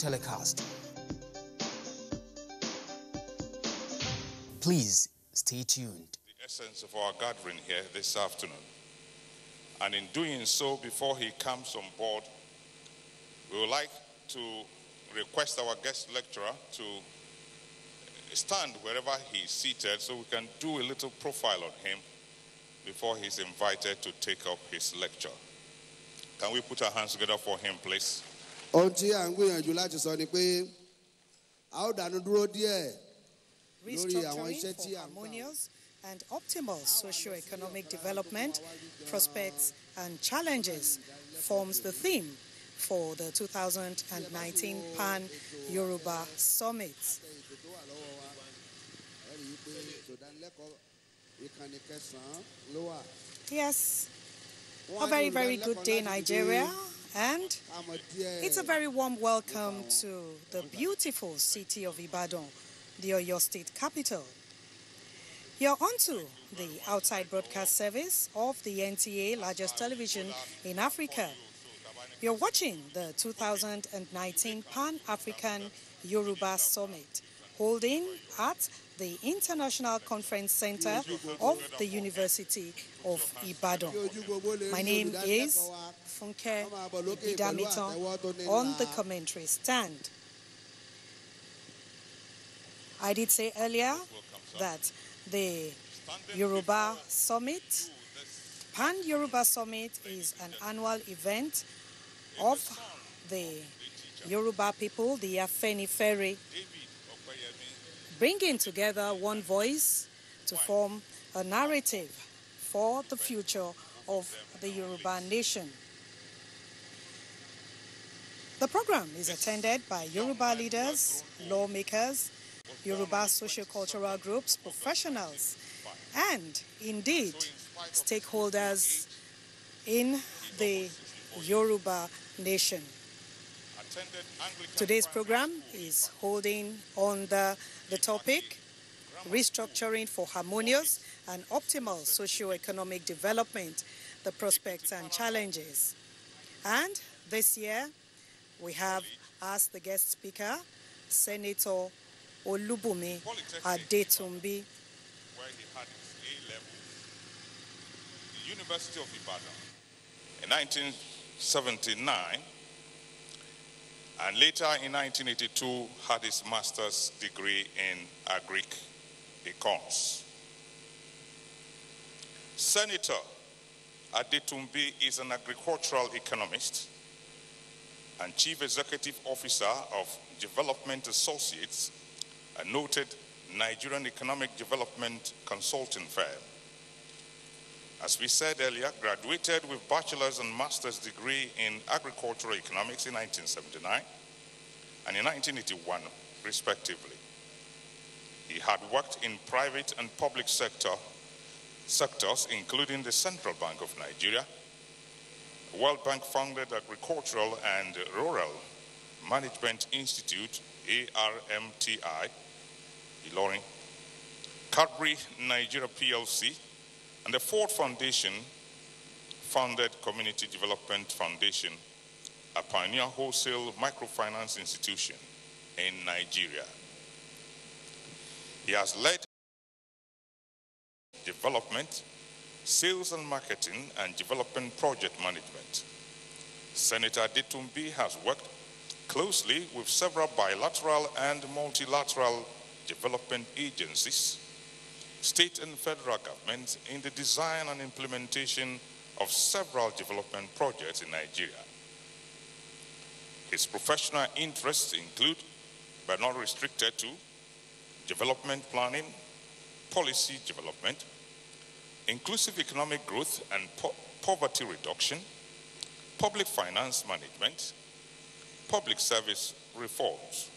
telecast. Please stay tuned. The essence of our gathering here this afternoon. And in doing so, before he comes on board, we would like to request our guest lecturer to stand wherever he's seated so we can do a little profile on him before he's invited to take up his lecture. Can we put our hands together for him, please? Restructuring for harmonious and optimal socio-economic development, prospects and challenges forms the theme for the 2019 Pan-Yoruba Summit. Yes, a very, very good day, Nigeria, and it's a very warm welcome to the beautiful city of Ibadan, the Oyo State capital. You're onto the outside broadcast service of the NTA, largest television in Africa. You're watching the 2019 Pan-African Yoruba Summit, holding at the International Conference Center of the University of Ibadan. My name is Funke Idamiton on the commentary stand. I did say earlier that the Yoruba Summit, Pan-Yoruba Summit, is an annual event of the Yoruba people, the Afenifere, bringing together one voice to form a narrative for the future of the Yoruba nation. The program is attended by Yoruba leaders, lawmakers, Yoruba socio-cultural groups, professionals, and indeed stakeholders in the Yoruba nation. Today's program is holding on the topic, restructuring for harmonious and optimal socio-economic development, the prospects and challenges. And this year, we have as the guest speaker, Senator Olubumi Adetumbi. Where he had his A-level. The University of Ibadan in 1979, and later in 1982 had his master's degree in Agric Econs. Senator Adetumbi is an agricultural economist and Chief Executive Officer of Development Associates, a noted Nigerian economic development consulting firm. As we said earlier, graduated with bachelor's and master's degree in agricultural economics in 1979 and in 1981, respectively. He had worked in private and public sectors, including the Central Bank of Nigeria, World Bank-funded Agricultural and Rural Management Institute, ARMTI, Ilorin, Cadbury Nigeria PLC, and the Ford Foundation funded Community Development Foundation, a pioneer wholesale microfinance institution in Nigeria. He has led development, sales and marketing, and development project management. Senator Adetumbi has worked closely with several bilateral and multilateral development agencies, state and federal governments in the design and implementation of several development projects in Nigeria. His professional interests include, but not restricted to, development planning, policy development, inclusive economic growth and poverty reduction, public finance management, public service reforms,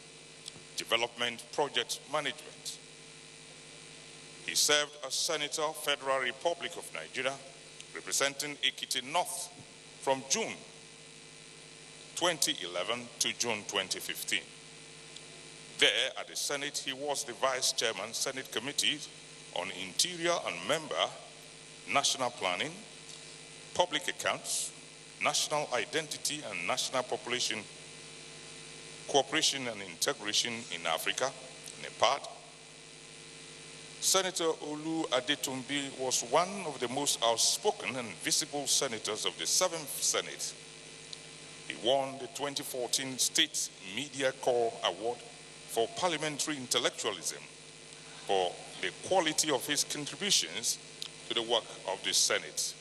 development project management. He served as Senator, Federal Republic of Nigeria, representing Ekiti North from June 2011 to June 2015. There at the Senate, he was the Vice Chairman, Senate Committee on Interior and Member, National Planning, Public Accounts, National Identity and National Population Cooperation and Integration in Africa, NEPAD. Senator Olu Adetumbi was one of the most outspoken and visible senators of the 7th Senate. He won the 2014 State Media Corps Award for Parliamentary Intellectualism for the quality of his contributions to the work of the Senate.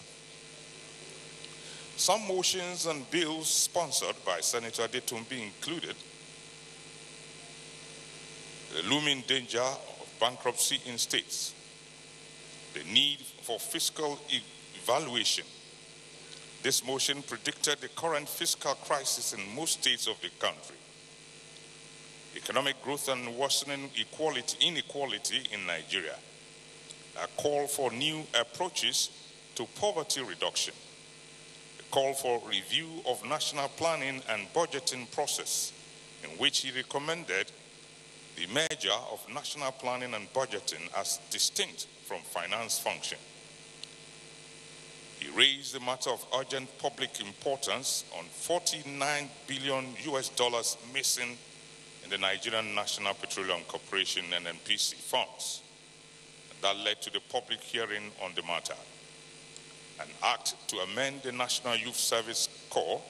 Some motions and bills sponsored by Senator Adetumbi included the looming danger of bankruptcy in states, the need for fiscal evaluation. This motion predicted the current fiscal crisis in most states of the country, economic growth and worsening inequality in Nigeria, a call for new approaches to poverty reduction, a call for review of national planning and budgeting process, in which he recommended the merger of national planning and budgeting as distinct from finance function. He raised the matter of urgent public importance on $49 billion missing in the Nigerian National Petroleum Corporation NNPC funds. That led to the public hearing on the matter. An act to amend the National Youth Service Corps,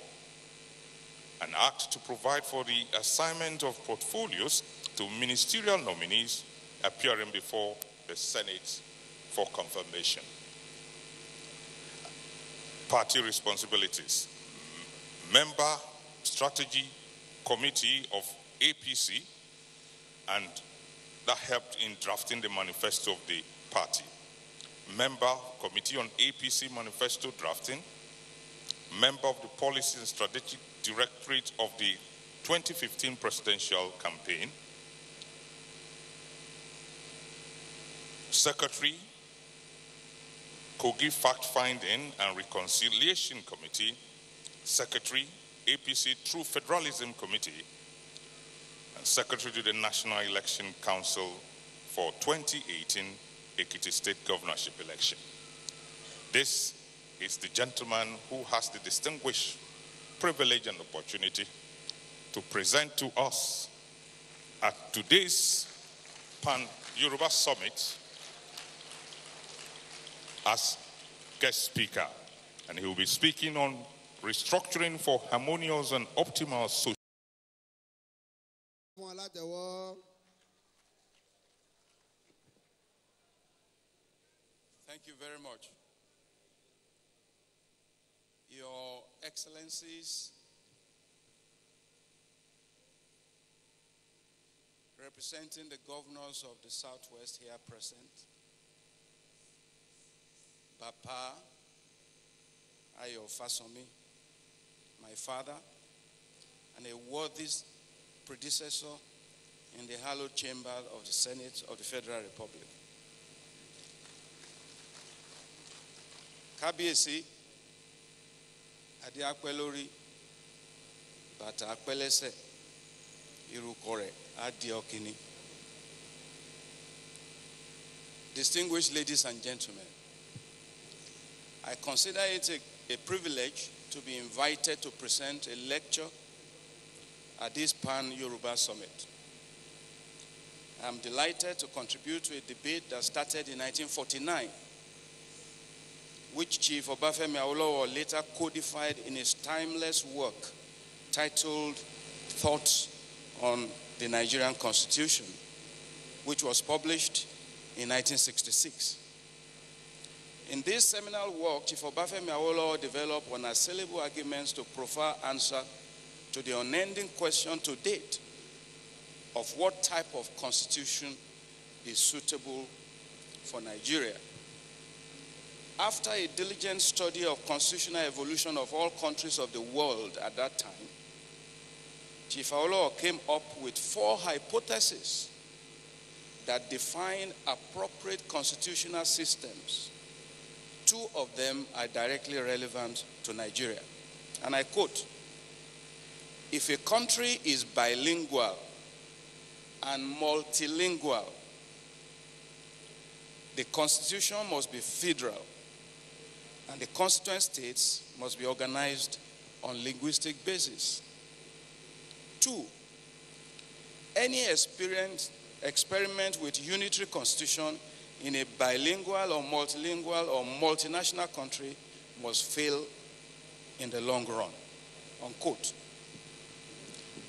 an act to provide for the assignment of portfolios to ministerial nominees appearing before the Senate for confirmation. Party responsibilities. Member Strategy Committee of APC, and that helped in drafting the manifesto of the party. Member Committee on APC Manifesto drafting. Member of the Policy and Strategic Directorate of the 2015 presidential campaign. Secretary, Kogi Fact-Finding and Reconciliation Committee, Secretary, APC True Federalism Committee, and Secretary to the National Election Council for 2018 Ekiti State Governorship election. This is the gentleman who has the distinguished privilege and opportunity to present to us at today's Pan-Yoruba Summit as guest speaker, and he will be speaking on restructuring for harmonious and optimal social. Thank you very much. Your Excellencies, representing the governors of the Southwest here present, Bapa Ayo Fasomi, my father, and a worthy predecessor in the hallowed chamber of the Senate of the Federal Republic. Kábíyèsí, Adé apẹ́ lórí, bàtà apẹ́ lẹ́sẹ̀, irúkọ rẹ̀ á di ọ̀kíní. Distinguished ladies and gentlemen, I consider it a privilege to be invited to present a lecture at this Pan-Yoruba Summit. I'm delighted to contribute to a debate that started in 1949, which Chief Obafemi Awolowo later codified in his timeless work titled Thoughts on the Nigerian Constitution, which was published in 1966. In this seminal work, Chief Obafemi Awolowo developed unassailable arguments to proffer answer to the unending question to date of what type of constitution is suitable for Nigeria. After a diligent study of constitutional evolution of all countries of the world at that time, Chief Awolowo came up with 4 hypotheses that define appropriate constitutional systems. 2 of them are directly relevant to Nigeria. And I quote, if a country is bilingual and multilingual, the constitution must be federal, and the constituent states must be organized on linguistic basis. 2, any experiment with unitary constitution in a bilingual or multilingual or multinational country must fail in the long run, unquote.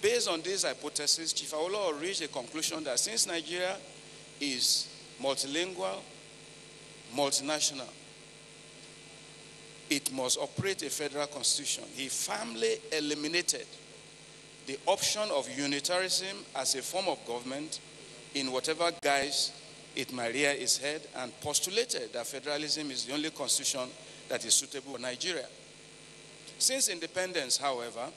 Based on this hypothesis, Chief Awolowo reached a conclusion that since Nigeria is multilingual, multinational, it must operate a federal constitution. He firmly eliminated the option of unitarism as a form of government in whatever guise it might rear its head, and postulated that federalism is the only constitution that is suitable for Nigeria. Since independence, however,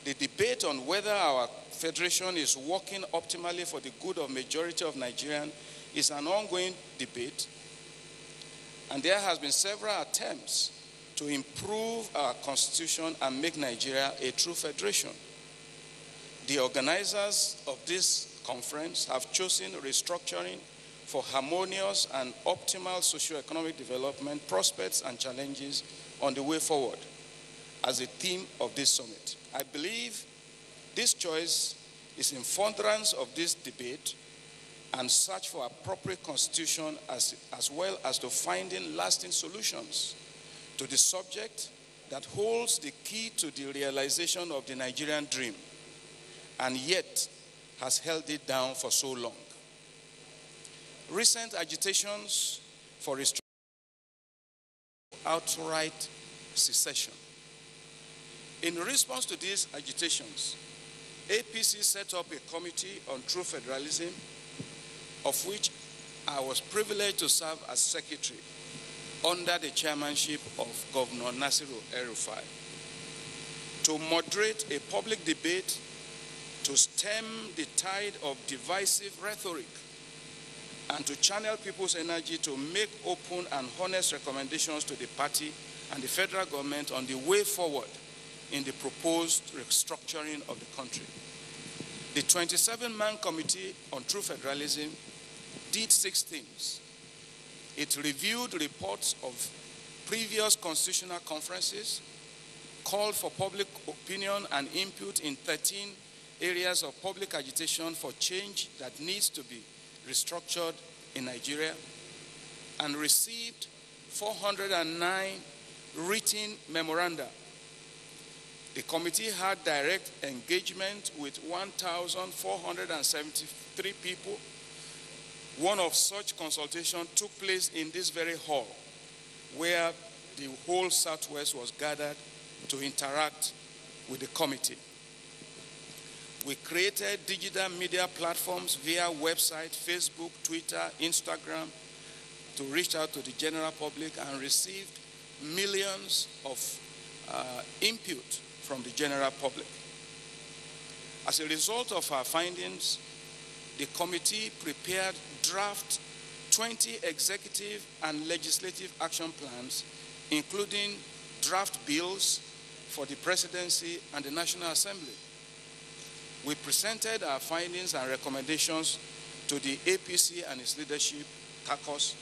the debate on whether our federation is working optimally for the good of majority of Nigerians is an ongoing debate, and there has been several attempts to improve our constitution and make Nigeria a true federation. The organizers of this conference have chosen restructuring for harmonious and optimal socio-economic development, prospects and challenges on the way forward as a theme of this summit. I believe this choice is in furtherance of this debate and search for appropriate constitution as well as to finding lasting solutions to the subject that holds the key to the realization of the Nigerian dream and yet has held it down for so long. Recent agitations for outright secession. In response to these agitations, APC set up a committee on true federalism, of which I was privileged to serve as secretary under the chairmanship of Governor Nasiru El-Rufai, to moderate a public debate to stem the tide of divisive rhetoric and to channel people's energy to make open and honest recommendations to the party and the federal government on the way forward in the proposed restructuring of the country. The 27-man Committee on True Federalism did 6 things. It reviewed reports of previous constitutional conferences, called for public opinion and input in 13 areas of public agitation for change that needs to be restructured in Nigeria, and received 409 written memoranda. The committee had direct engagement with 1,473 people. One of such consultations took place in this very hall, where the whole Southwest was gathered to interact with the committee. We created digital media platforms via website, Facebook, Twitter, Instagram, to reach out to the general public and received millions of input from the general public. As a result of our findings, the committee prepared draft 20 executive and legislative action plans, including draft bills for the presidency and the National Assembly. We presented our findings and recommendations to the APC and its leadership, caucus,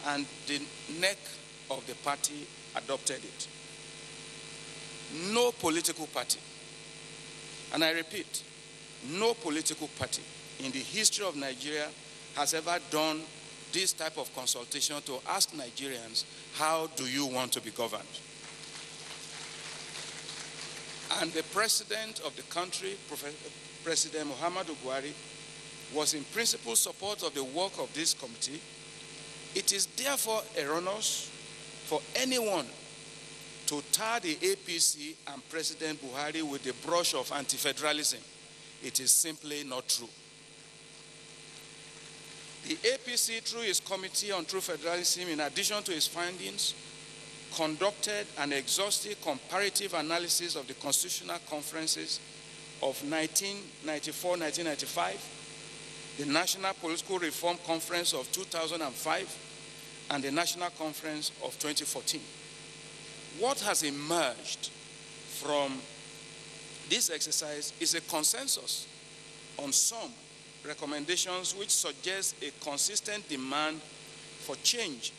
and the neck of the party adopted it. No political party, and I repeat, no political party in the history of Nigeria has ever done this type of consultation to ask Nigerians, how do you want to be governed? And the president of the country, President Muhammadu Buhari, was in principal support of the work of this committee. It is therefore erroneous for anyone to tar the APC and President Buhari with the brush of anti-federalism. It is simply not true. The APC, through its Committee on True Federalism, in addition to its findings, conducted an exhaustive comparative analysis of the constitutional conferences of 1994-1995, the National Political Reform Conference of 2005, and the National Conference of 2014. What has emerged from this exercise is a consensus on some recommendations which suggest a consistent demand for change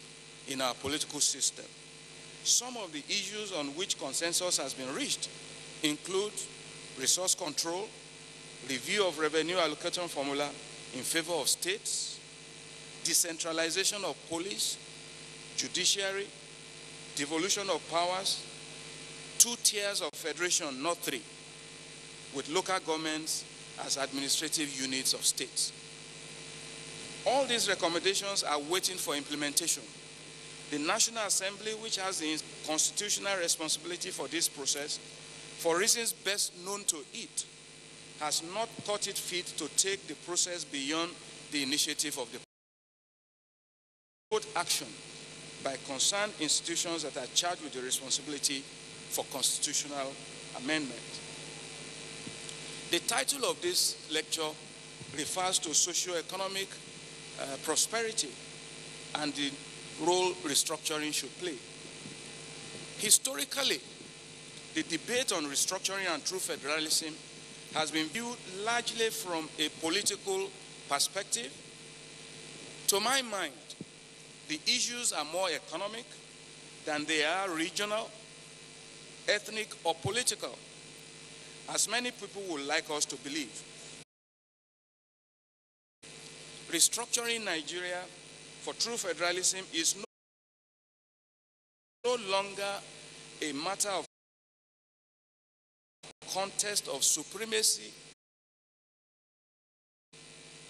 in our political system. Some of the issues on which consensus has been reached include resource control, review of revenue allocation formula in favor of states, decentralization of police, judiciary, devolution of powers, 2 tiers of federation, not 3, with local governments as administrative units of states. All these recommendations are waiting for implementation. The National Assembly, which has the constitutional responsibility for this process, for reasons best known to it, has not thought it fit to take the process beyond the initiative of the action by concerned institutions that are charged with the responsibility for constitutional amendment. The title of this lecture refers to socio-economic prosperity and the role restructuring should play. Historically, the debate on restructuring and true federalism has been viewed largely from a political perspective. To my mind, the issues are more economic than they are regional, ethnic, or political, as many people would like us to believe. Restructuring Nigeria for true federalism is no longer a matter of contest of supremacy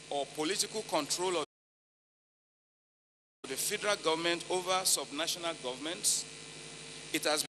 or political control of the federal government over subnational governments. It has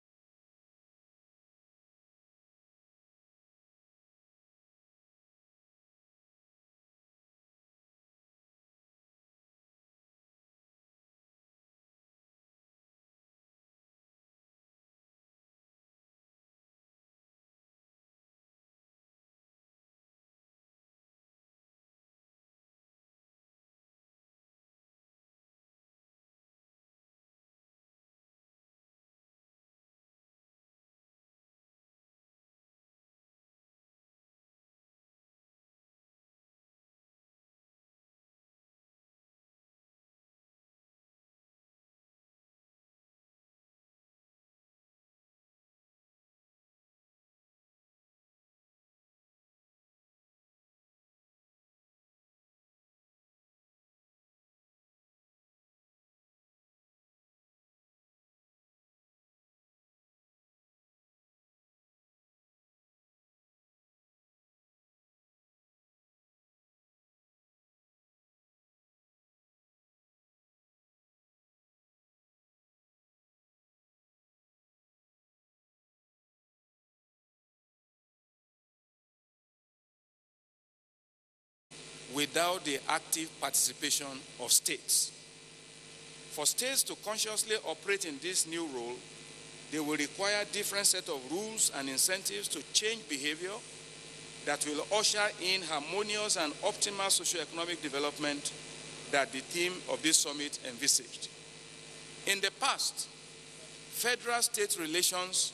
without the active participation of states. For states to consciously operate in this new role, they will require a different set of rules and incentives to change behavior that will usher in harmonious and optimal socioeconomic development that the theme of this summit envisaged. In the past, federal-state relations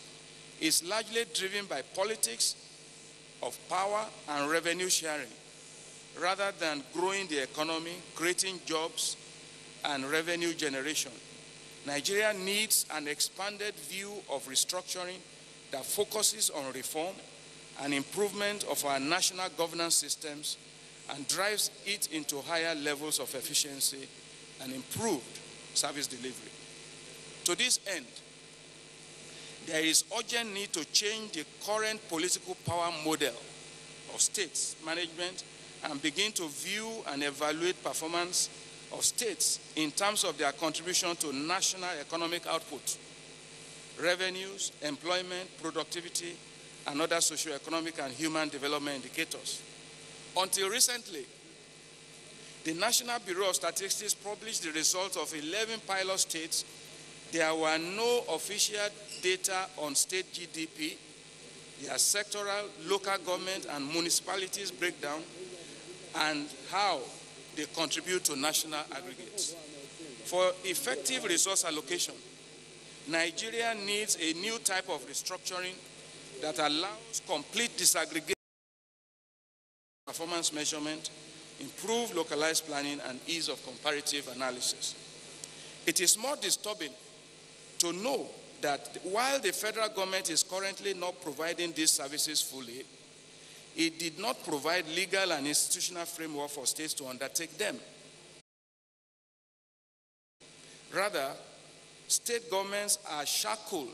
is largely driven by politics of power and revenue sharing, rather than growing the economy, creating jobs, and revenue generation. Nigeria needs an expanded view of restructuring that focuses on reform and improvement of our national governance systems and drives it into higher levels of efficiency and improved service delivery. To this end, there is urgent need to change the current political power model of states management and begin to view and evaluate performance of states in terms of their contribution to national economic output, revenues, employment, productivity, and other socioeconomic and human development indicators. Until recently, the National Bureau of Statistics published the results of 11 pilot states. There were no official data on state GDP, their sectoral, local government, and municipalities breakdown, and how they contribute to national aggregates. For effective resource allocation, Nigeria needs a new type of restructuring that allows complete disaggregation, performance measurement, improved localized planning, and ease of comparative analysis. It is more disturbing to know that while the federal government is currently not providing these services fully, it did not provide legal and institutional framework for states to undertake them. Rather, state governments are shackled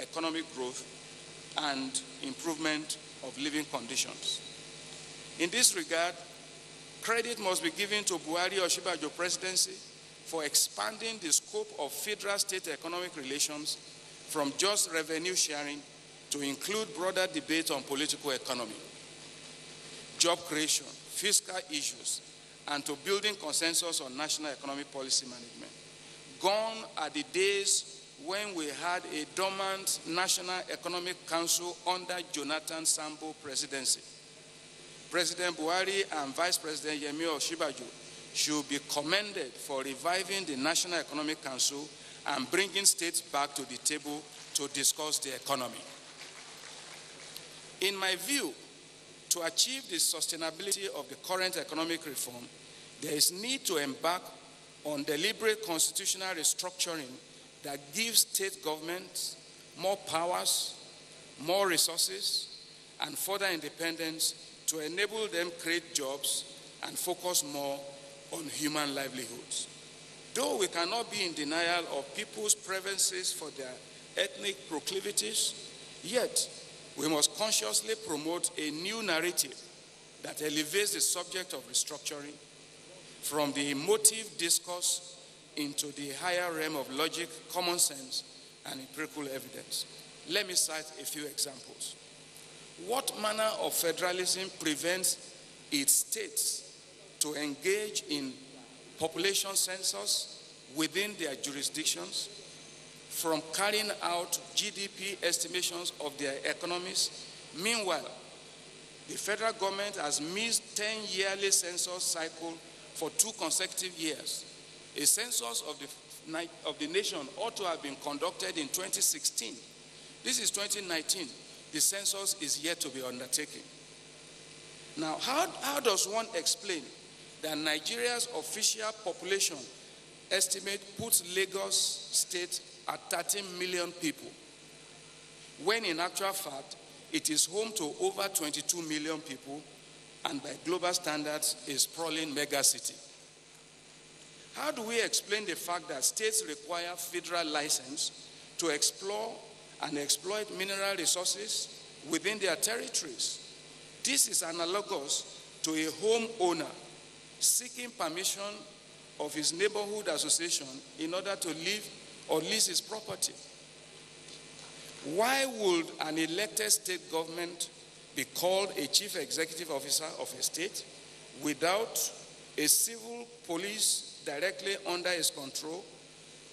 economic growth and improvement of living conditions. In this regard, credit must be given to Buhari-Osinbajo presidency for expanding the scope of federal-state economic relations from just revenue sharing to include broader debate on political economy, job creation, fiscal issues, and to building consensus on national economic policy management. Gone are the days when we had a dormant National Economic Council under Jonathan Sambo presidency. President Buhari and Vice President Yemi Osinbajo should be commended for reviving the National Economic Council and bringing states back to the table to discuss the economy. In my view, to achieve the sustainability of the current economic reform, there is need to embark on deliberate constitutional restructuring that gives state governments more powers, more resources, and further independence to enable them create jobs and focus more on human livelihoods. Though we cannot be in denial of people's preferences for their ethnic proclivities, yet we must consciously promote a new narrative that elevates the subject of restructuring from the emotive discourse into the higher realm of logic, common sense, and empirical evidence. Let me cite a few examples. What manner of federalism prevents its states to engage in population census within their jurisdictions, from carrying out GDP estimations of their economies? Meanwhile, the federal government has missed 10 yearly census cycle for 2 consecutive years. A census of the nation ought to have been conducted in 2016. This is 2019. The census is yet to be undertaken. Now, how does one explain that Nigeria's official population estimate puts Lagos State at 13 million people, when in actual fact, it is home to over 22 million people and by global standards a sprawling megacity? How do we explain the fact that states require federal license to explore and exploit mineral resources within their territories? This is analogous to a homeowner seeking permission of his neighborhood association in order to live or lease his property. Why would an elected state government be called a chief executive officer of a state without a civil police directly under his control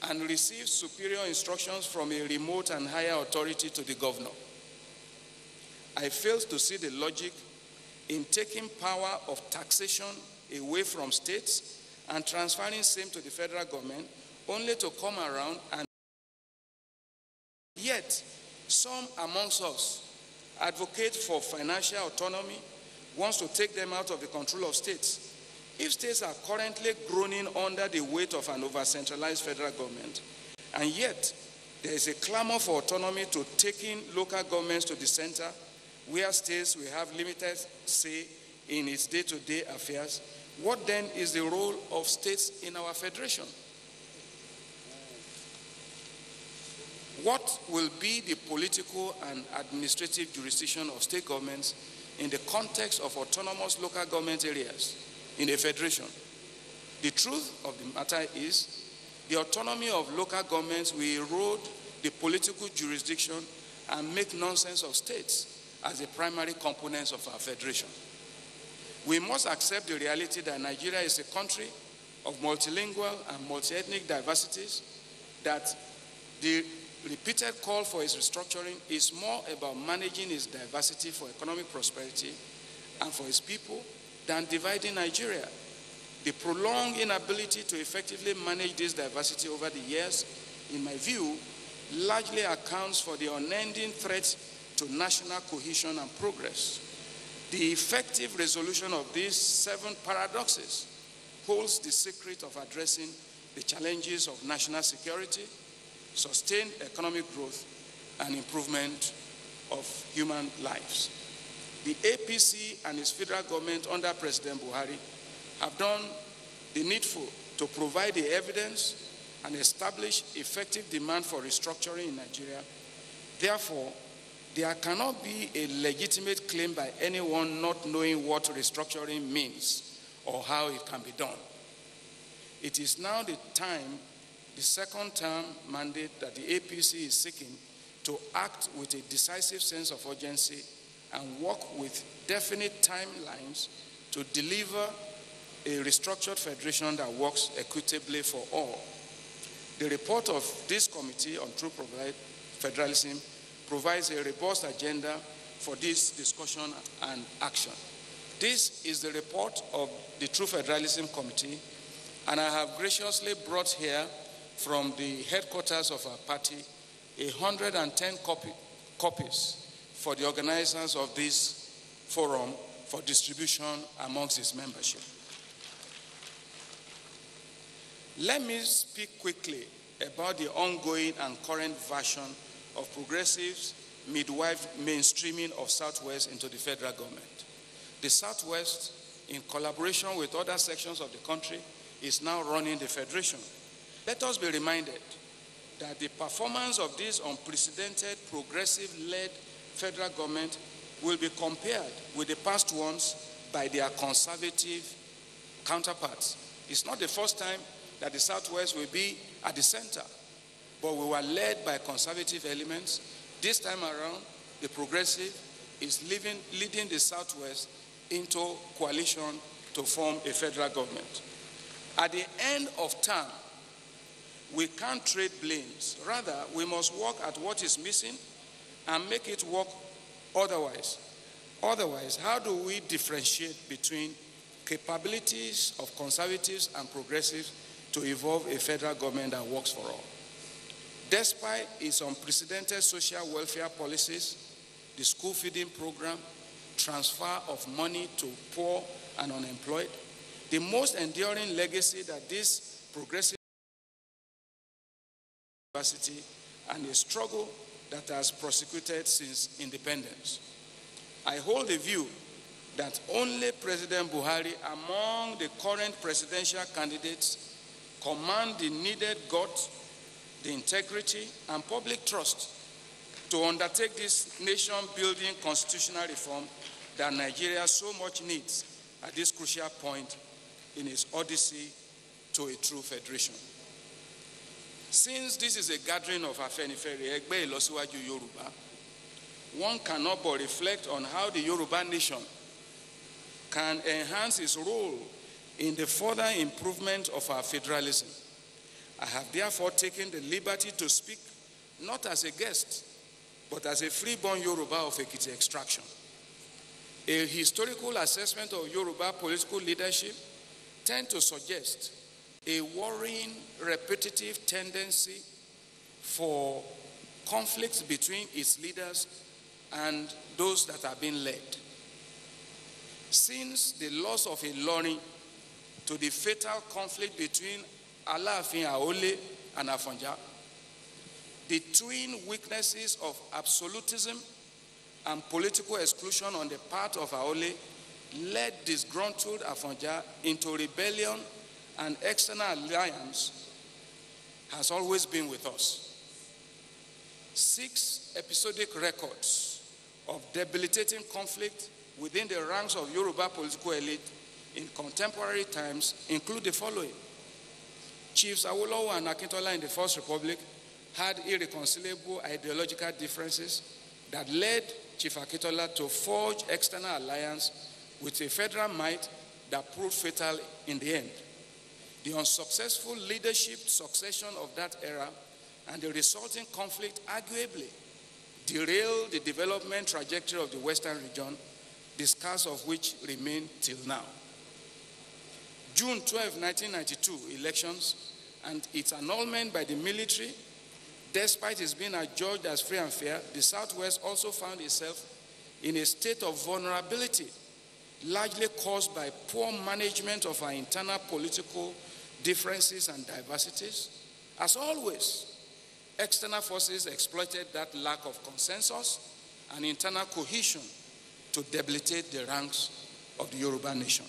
and receive superior instructions from a remote and higher authority to the governor? I fail to see the logic in taking power of taxation away from states and transferring same to the federal government, only to come around and yet some amongst us advocate for financial autonomy, wants to take them out of the control of states. If states are currently groaning under the weight of an over-centralized federal government, and yet there is a clamor for autonomy to taking local governments to the center, where states will have limited say in its day-to-day affairs, what then is the role of states in our federation? What will be the political and administrative jurisdiction of state governments in the context of autonomous local government areas in a federation? The truth of the matter is the autonomy of local governments will erode the political jurisdiction and make nonsense of states as the primary components of our federation. We must accept the reality that Nigeria is a country of multilingual and multi-ethnic diversities, that the repeated call for its restructuring is more about managing its diversity for economic prosperity and for its people than dividing Nigeria. The prolonged inability to effectively manage this diversity over the years, in my view, largely accounts for the unending threat to national cohesion and progress. The effective resolution of these 7 paradoxes holds the secret of addressing the challenges of national security, sustained economic growth, and improvement of human lives. The APC and its federal government under President Buhari have done the needful to provide the evidence and establish effective demand for restructuring in Nigeria. Therefore, there cannot be a legitimate claim by anyone not knowing what restructuring means or how it can be done. It is now the time, the second term mandate that the APC is seeking to act with a decisive sense of urgency and work with definite timelines to deliver a restructured federation that works equitably for all. The report of this committee on true federalism provides a robust agenda for this discussion and action. This is the report of the True Federalism Committee, and I have graciously brought here from the headquarters of our party 110 copies for the organizers of this forum for distribution amongst its membership. Let me speak quickly about the ongoing and current version of progressives' midwife mainstreaming of Southwest into the federal government. The Southwest, in collaboration with other sections of the country, is now running the federation. Let us be reminded that the performance of this unprecedented progressive-led federal government will be compared with the past ones by their conservative counterparts. It's not the first time that the Southwest will be at the center, but we were led by conservative elements. This time around, the progressive is leading the Southwest into coalition to form a federal government. At the end of term, we can't trade blames. Rather, we must work at what is missing and make it work otherwise. Otherwise, how do we differentiate between capabilities of conservatives and progressives to evolve a federal government that works for all? Despite its unprecedented social welfare policies, the school feeding program, transfer of money to poor and unemployed, the most enduring legacy that this progressive university and a struggle that has prosecuted since independence. I hold the view that only President Buhari among the current presidential candidates command the needed guts, the integrity, and public trust to undertake this nation-building constitutional reform that Nigeria so much needs at this crucial point in its odyssey to a true federation. Since this is a gathering of Afenifere, Egbe Ilosiwaju Yoruba, one cannot but reflect on how the Yoruba nation can enhance its role in the further improvement of our federalism. I have therefore taken the liberty to speak not as a guest, but as a freeborn Yoruba of Ekiti extraction. A historical assessment of Yoruba political leadership tends to suggest a worrying, repetitive tendency for conflicts between its leaders and those that are being led. Since the loss of Ilorin to the fatal conflict between Alaafin Aole and Afonja, the twin weaknesses of absolutism and political exclusion on the part of Aole led disgruntled Afonja into rebellion, and external alliance has always been with us. 6 episodic records of debilitating conflict within the ranks of Yoruba political elite in contemporary times include the following. Chiefs Awolowo and Akintola in the First Republic had irreconcilable ideological differences that led Chief Akintola to forge external alliance with a federal might that proved fatal in the end. The unsuccessful leadership succession of that era and the resulting conflict arguably derailed the development trajectory of the Western region, the scars of which remain till now. June 12, 1992 elections and its annulment by the military Despite its being adjudged as free and fair, the Southwest also found itself in a state of vulnerability, largely caused by poor management of our internal political differences and diversities. As always, external forces exploited that lack of consensus and internal cohesion to debilitate the ranks of the Yoruba nation.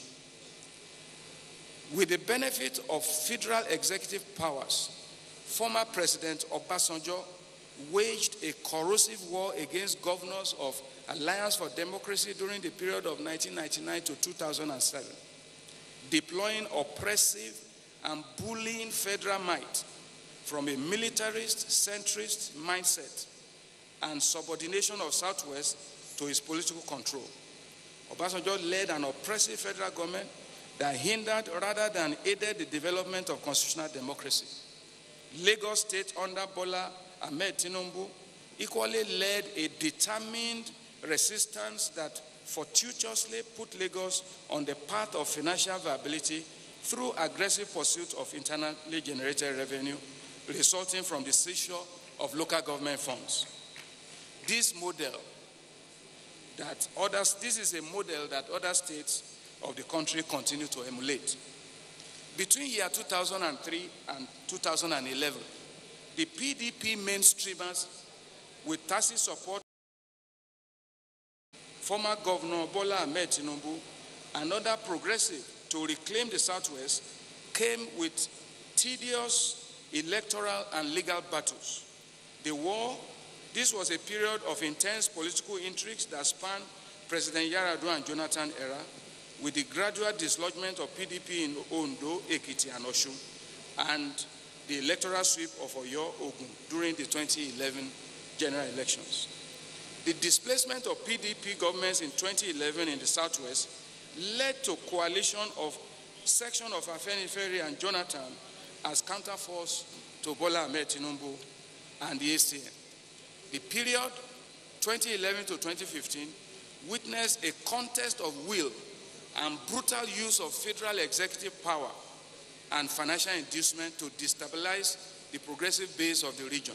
With the benefit of federal executive powers, former President Obasanjo waged a corrosive war against governors of Alliance for Democracy during the period of 1999 to 2007, deploying oppressive and bullying federal might from a militarist, centrist mindset and subordination of Southwest to his political control. Obasanjo led an oppressive federal government that hindered rather than aided the development of constitutional democracy. Lagos State under Bola Ahmed Tinubu equally led a determined resistance that fortuitously put Lagos on the path of financial viability through aggressive pursuit of internally generated revenue resulting from the seizure of local government funds. This is a model that other states of the country continue to emulate. Between year 2003 and 2011, the PDP mainstreamers, with tacit support former Governor Bola Ahmed Tinubu and other progressive to reclaim the Southwest, came with tedious electoral and legal battles. This was a period of intense political intrigues that spanned President Yar'Adua and Jonathan era, with the gradual dislodgement of PDP in Ondo, Ekiti, and Osun, and the electoral sweep of Oyo, Ogun during the 2011 general elections. The displacement of PDP governments in 2011 in the Southwest led to coalition of section of Afenifere and Jonathan as counterforce to Bola Ahmed Tinubu and the ACN. The period 2011 to 2015 witnessed a contest of will and brutal use of federal executive power and financial inducement to destabilize the progressive base of the region.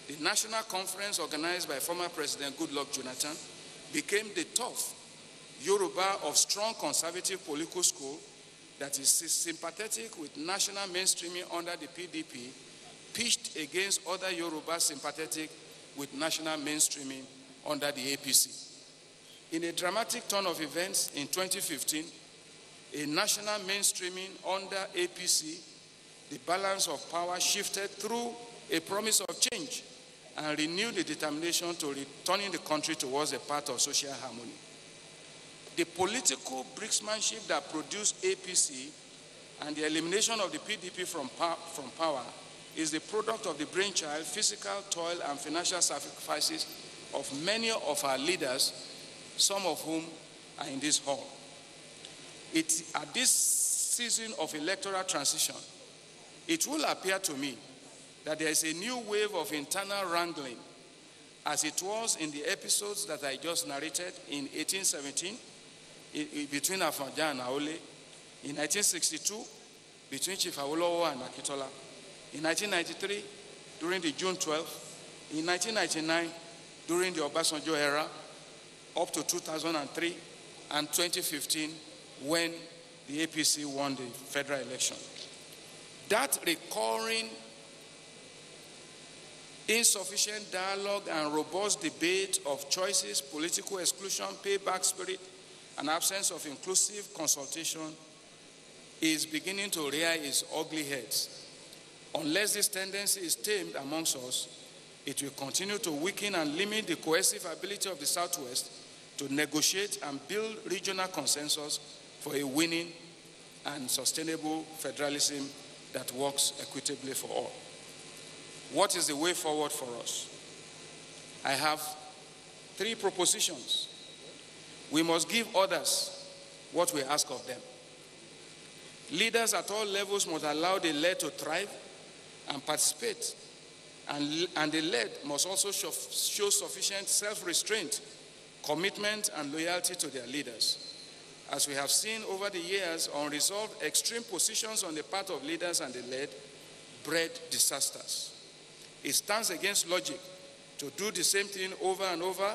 The national conference organized by former President Goodluck Jonathan became the tough Yoruba of strong conservative political school that is sympathetic with national mainstreaming under the PDP, pitched against other Yoruba sympathetic with national mainstreaming under the APC. In a dramatic turn of events in 2015, a national mainstreaming under APC, the balance of power shifted through a promise of change and renewed the determination to returning the country towards a path of social harmony. The political bricksmanship that produced APC and the elimination of the PDP from power is the product of the brainchild, physical toil, and financial sacrifices of many of our leaders, some of whom are in this hall. At this season of electoral transition, it will appear to me that there is a new wave of internal wrangling, as it was in the episodes that I just narrated in 1817 between Afanja and Aole, in 1962 between Chief Awolowo and Akitola, in 1993 during the June 12th, in 1999 during the Obasanjo era, up to 2003 and 2015 when the APC won the federal election. That recurring insufficient dialogue and robust debate of choices, political exclusion, payback spirit, and absence of inclusive consultation is beginning to rear its ugly heads. Unless this tendency is tamed amongst us, it will continue to weaken and limit the cohesive ability of the Southwest to negotiate and build regional consensus for a winning and sustainable federalism that works equitably for all. What is the way forward for us? I have 3 propositions. We must give others what we ask of them. Leaders at all levels must allow the led to thrive and participate, and the led must also show sufficient self-restraint, commitment, and loyalty to their leaders. As we have seen over the years, unresolved extreme positions on the part of leaders and the led bred disasters. It stands against logic to do the same thing over and over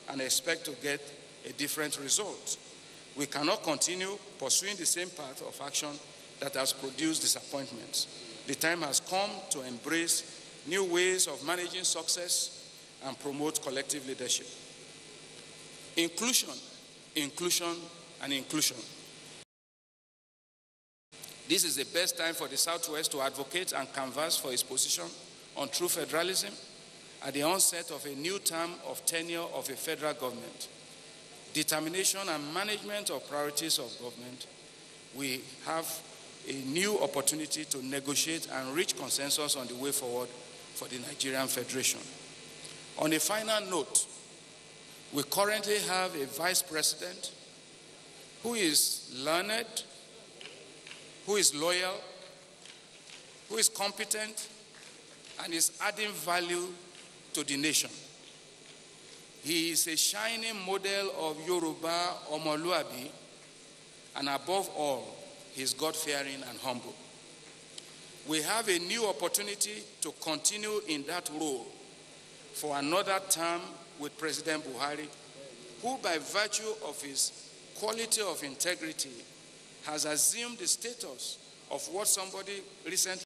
and expect to get a different result. We cannot continue pursuing the same path of action that has produced disappointments. The time has come to embrace new ways of managing success and promote collective leadership. Inclusion, inclusion, and inclusion. This is the best time for the Southwest to advocate and canvass for its position on true federalism at the onset of a new term of tenure of a federal government. Determination and management of priorities of government, we have a new opportunity to negotiate and reach consensus on the way forward for the Nigerian Federation. On a final note, we currently have a vice president who is learned, who is loyal, who is competent, and is adding value to the nation. He is a shining model of Yoruba Omoluabi, and above all, he is God-fearing and humble. We have a new opportunity to continue in that role for another term with President Buhari, who by virtue of his quality of integrity has assumed the status of what somebody recently